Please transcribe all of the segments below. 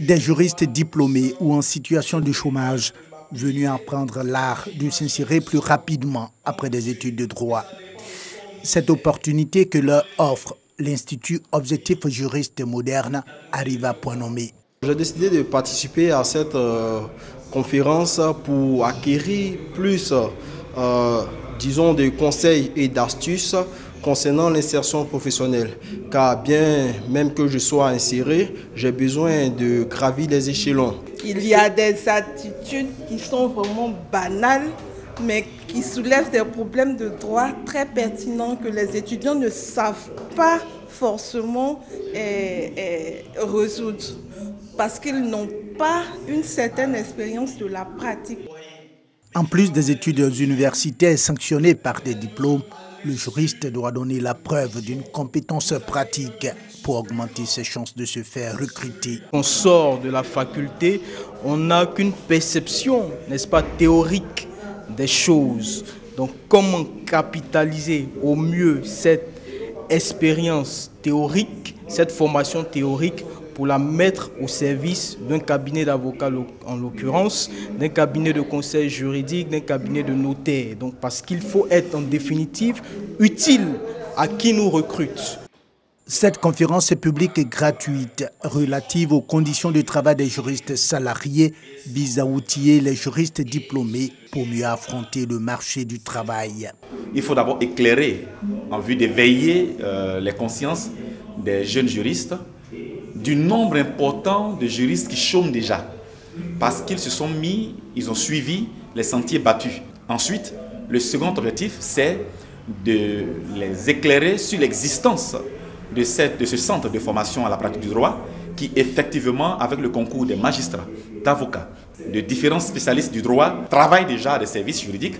Des juristes diplômés ou en situation de chômage venus apprendre l'art de s'insérer plus rapidement après des études de droit. Cette opportunité que leur offre l'Institut Objectif Juriste Moderne arrive à point nommé. J'ai décidé de participer à cette conférence pour acquérir plus, disons, de conseils et d'astuces concernant l'insertion professionnelle. Car bien même que je sois inséré, j'ai besoin de gravir les échelons. Il y a des attitudes qui sont vraiment banales, mais qui soulèvent des problèmes de droit très pertinents que les étudiants ne savent pas forcément résoudre, parce qu'ils n'ont pas une certaine expérience de la pratique. En plus des études universitaires sanctionnées par des diplômes, le juriste doit donner la preuve d'une compétence pratique pour augmenter ses chances de se faire recruter. On sort de la faculté, on n'a qu'une perception, n'est-ce pas, théorique des choses. Donc comment capitaliser au mieux cette expérience théorique, cette formation théorique, pour la mettre au service d'un cabinet d'avocats en l'occurrence, d'un cabinet de conseil juridique, d'un cabinet de notaire. Donc parce qu'il faut être en définitive utile à qui nous recrute. Cette conférence publique est gratuite, relative aux conditions de travail des juristes salariés, vise à outiller les juristes diplômés pour mieux affronter le marché du travail. Il faut d'abord éclairer en vue d'éveiller les consciences des jeunes juristes du nombre important de juristes qui chôment déjà parce qu'ils se sont mis, ils ont suivi les sentiers battus. Ensuite, le second objectif, c'est de les éclairer sur l'existence de ce centre de formation à la pratique du droit qui, effectivement, avec le concours des magistrats, d'avocats, de différents spécialistes du droit, travaillent déjà à des services juridiques,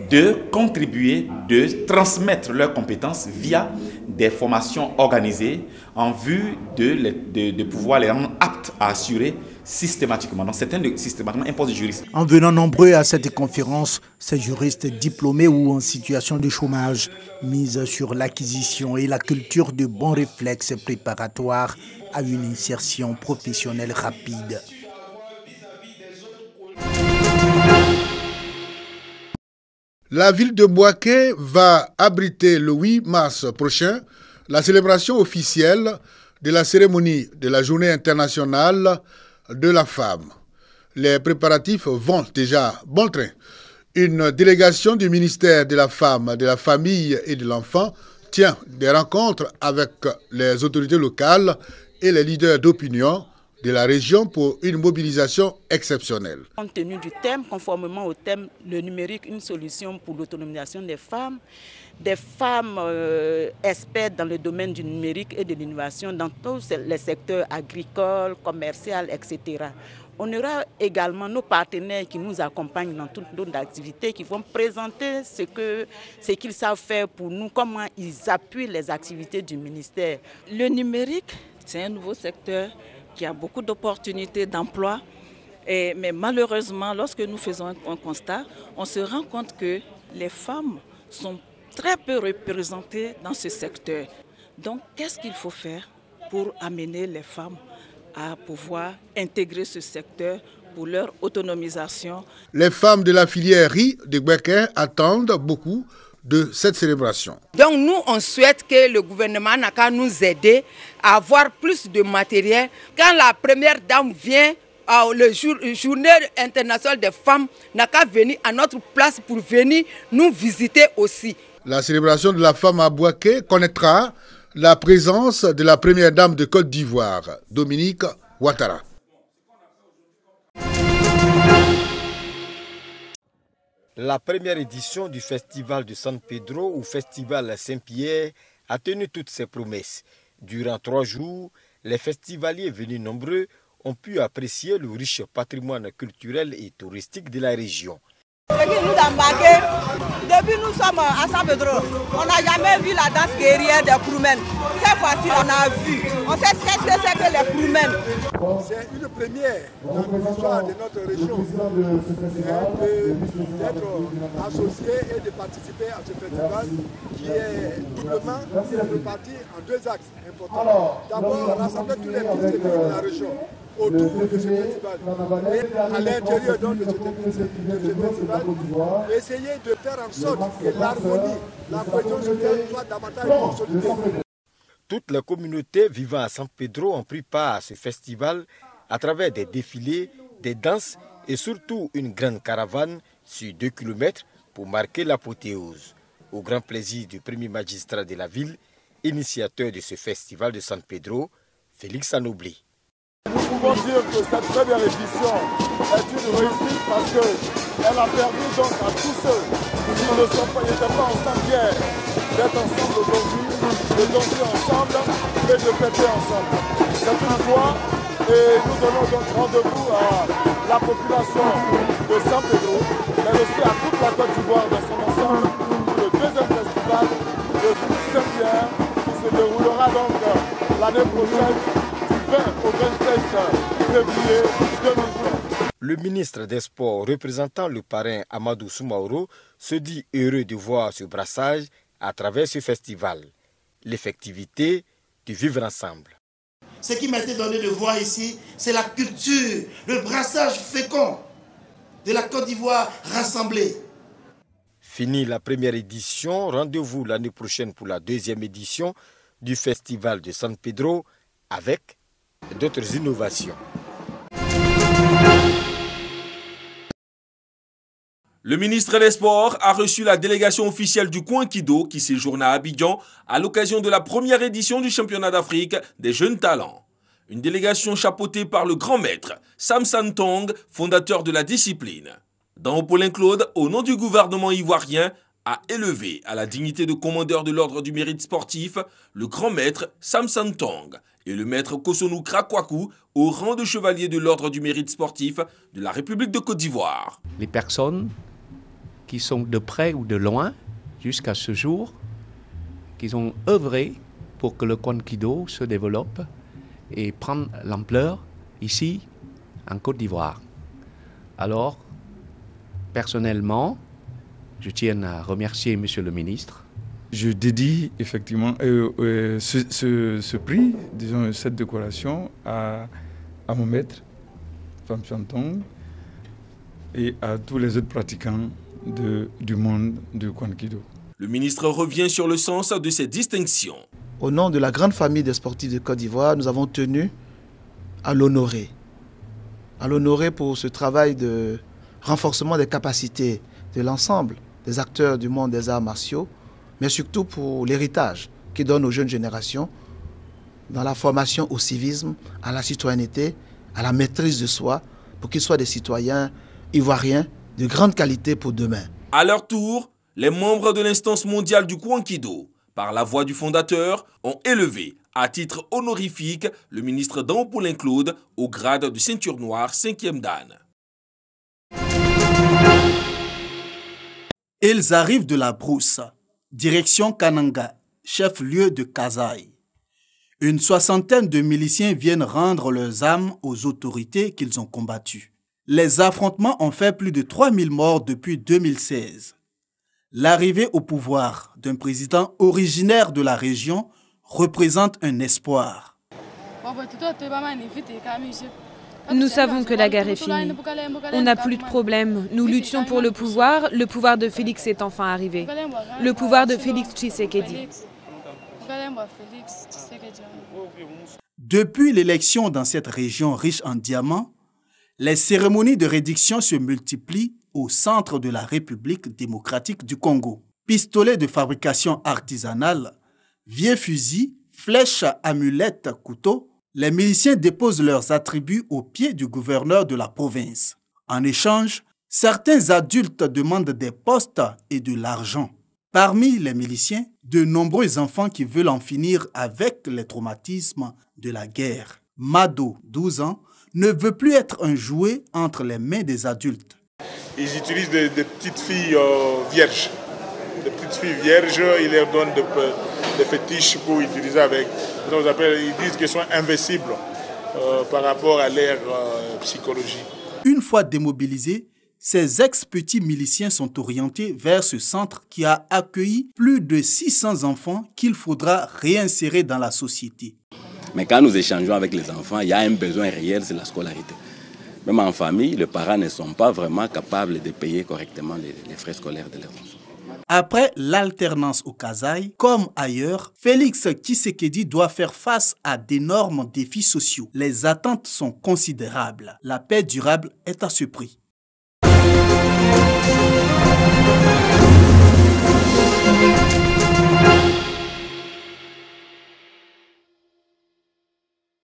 de contribuer, de transmettre leurs compétences via des formations organisées en vue de pouvoir les rendre aptes à assurer systématiquement. Donc c'est systématiquement un poste de juriste. En venant nombreux à cette conférence, ces juristes diplômés ou en situation de chômage misent sur l'acquisition et la culture de bons réflexes préparatoires à une insertion professionnelle rapide. La ville de Bouaké va abriter le 8 mars prochain la célébration officielle de la cérémonie de la Journée internationale de la femme. Les préparatifs vont déjà bon train. Une délégation du ministère de la Femme, de la Famille et de l'Enfant tient des rencontres avec les autorités locales et les leaders d'opinion de la région pour une mobilisation exceptionnelle. Compte tenu du thème, conformément au thème le numérique, une solution pour l'autonomisation des femmes expertes dans le domaine du numérique et de l'innovation dans tous les secteurs agricoles, commerciaux, etc. On aura également nos partenaires qui nous accompagnent dans toutes nos activités, qui vont présenter ce qu'ils savent faire pour nous, comment ils appuient les activités du ministère. Le numérique, c'est un nouveau secteur qui a beaucoup d'opportunités d'emploi. Mais malheureusement, lorsque nous faisons un constat, on se rend compte que les femmes sont très peu représentées dans ce secteur. Donc, qu'est-ce qu'il faut faire pour amener les femmes à pouvoir intégrer ce secteur pour leur autonomisation? Les femmes de la filière riz de Bouaké attendent beaucoup de cette célébration. Donc nous, on souhaite que le gouvernement n'a qu'à nous aider à avoir plus de matériel. Quand la première dame vient à la journée internationale des femmes, n'a qu'à venir à notre place pour venir nous visiter aussi. La célébration de la femme à Bouaké connaîtra la présence de la première dame de Côte d'Ivoire, Dominique Ouattara. La première édition du festival de San Pedro ou festival Saint-Pierre a tenu toutes ses promesses. Durant 3 jours, les festivaliers venus nombreux ont pu apprécier le riche patrimoine culturel et touristique de la région. Depuis nous sommes à San Pedro, on n'a jamais vu la danse guerrière des Kroumènes. Cette fois-ci, on a vu. On sait ce que c'est que les Kroumènes. C'est une première dans l'histoire de notre région d'être associé et de participer à ce festival qui est doublement réparti en 2 axes importants. D'abord, rassembler tous les fils et filles de la région autour de ce festival. Et à l'intérieur donc de ce festival, essayer de faire en sorte que l'harmonie, la cohésion sociale soit davantage consolidée. Toute la communauté vivant à San Pedro ont pris part à ce festival à travers des défilés, des danses et surtout une grande caravane sur 2 km pour marquer l'apothéose. Au grand plaisir du premier magistrat de la ville, initiateur de ce festival de San Pedro, Félix Anobli. Nous pouvons dire que cette première édition est une réussite parce qu'elle a permis donc à tous ceux qui n'étaient pas ensemble hier d'être ensemble aujourd'hui, de danser ensemble et de fêter ensemble. C'est une joie et nous donnons donc rendez-vous à la population de San Pedro, mais aussi à toute la Côte d'Ivoire dans son ensemble pour le deuxième festival de Saint-Pierre qui se déroulera donc l'année prochaine du 20 au 27 février 2020. Le ministre des Sports représentant le parrain Amadou Soumaoro se dit heureux de voir ce brassage à travers ce festival. L'effectivité du vivre ensemble. Ce qui m'a été donné de voir ici, c'est la culture, le brassage fécond de la Côte d'Ivoire rassemblée. Fini la première édition, rendez-vous l'année prochaine pour la deuxième édition du Festival de San Pedro avec d'autres innovations. Le ministre des Sports a reçu la délégation officielle du Kouankido qui séjourne à Abidjan à l'occasion de la première édition du championnat d'Afrique des jeunes talents. Une délégation chapeautée par le grand maître Sam Santong, fondateur de la discipline. Dao Paulin Claude, au nom du gouvernement ivoirien, a élevé à la dignité de commandeur de l'ordre du mérite sportif le grand maître Sam Santong et le maître Kosonou Krakwaku au rang de chevalier de l'ordre du mérite sportif de la République de Côte d'Ivoire. Les personnes qui sont de près ou de loin, jusqu'à ce jour, qui ont œuvré pour que le Kouankido se développe et prenne l'ampleur ici, en Côte d'Ivoire. Alors, personnellement, je tiens à remercier Monsieur le ministre. Je dédie effectivement ce prix, disons cette décoration, à mon maître, Sam Santong, et à tous les autres pratiquants du monde du Kouankido. Le ministre revient sur le sens de ces distinctions. Au nom de la grande famille des sportifs de Côte d'Ivoire, nous avons tenu à l'honorer. À l'honorer pour ce travail de renforcement des capacités de l'ensemble des acteurs du monde des arts martiaux, mais surtout pour l'héritage qu'il donne aux jeunes générations dans la formation au civisme, à la citoyenneté, à la maîtrise de soi, pour qu'ils soient des citoyens ivoiriens de grande qualité pour demain. À leur tour, les membres de l'instance mondiale du Kouankido, par la voix du fondateur, ont élevé à titre honorifique le ministre Dao Paulin Claude au grade de ceinture noire 5e dan. Ils arrivent de la brousse, direction Kananga, chef-lieu de Kasaï. Une soixantaine de miliciens viennent rendre leurs âmes aux autorités qu'ils ont combattues. Les affrontements ont fait plus de 3000 morts depuis 2016. L'arrivée au pouvoir d'un président originaire de la région représente un espoir. Nous savons que la guerre est finie. On n'a plus de problème. Nous luttions pour le pouvoir. Le pouvoir de Félix est enfin arrivé. Le pouvoir de Félix Tshisekedi. Depuis l'élection dans cette région riche en diamants, les cérémonies de réduction se multiplient au centre de la République démocratique du Congo. Pistolets de fabrication artisanale, vieux fusils, flèches, amulettes, couteaux, les miliciens déposent leurs attributs aux pieds du gouverneur de la province. En échange, certains adultes demandent des postes et de l'argent. Parmi les miliciens, de nombreux enfants qui veulent en finir avec les traumatismes de la guerre. Mado, 12 ans, ne veut plus être un jouet entre les mains des adultes. Ils utilisent des petites filles vierges. Des petites filles vierges, ils leur donnent des fétiches pour utiliser avec. Ils disent qu'elles sont invincibles par rapport à leur psychologie. Une fois démobilisés, ces ex-petits miliciens sont orientés vers ce centre qui a accueilli plus de 600 enfants qu'il faudra réinsérer dans la société. Mais quand nous échangeons avec les enfants, il y a un besoin réel, c'est la scolarité. Même en famille, les parents ne sont pas vraiment capables de payer correctement les frais scolaires de leurs enfants. Après l'alternance au Kasaï, comme ailleurs, Félix Tshisekedi doit faire face à d'énormes défis sociaux. Les attentes sont considérables. La paix durable est à ce prix.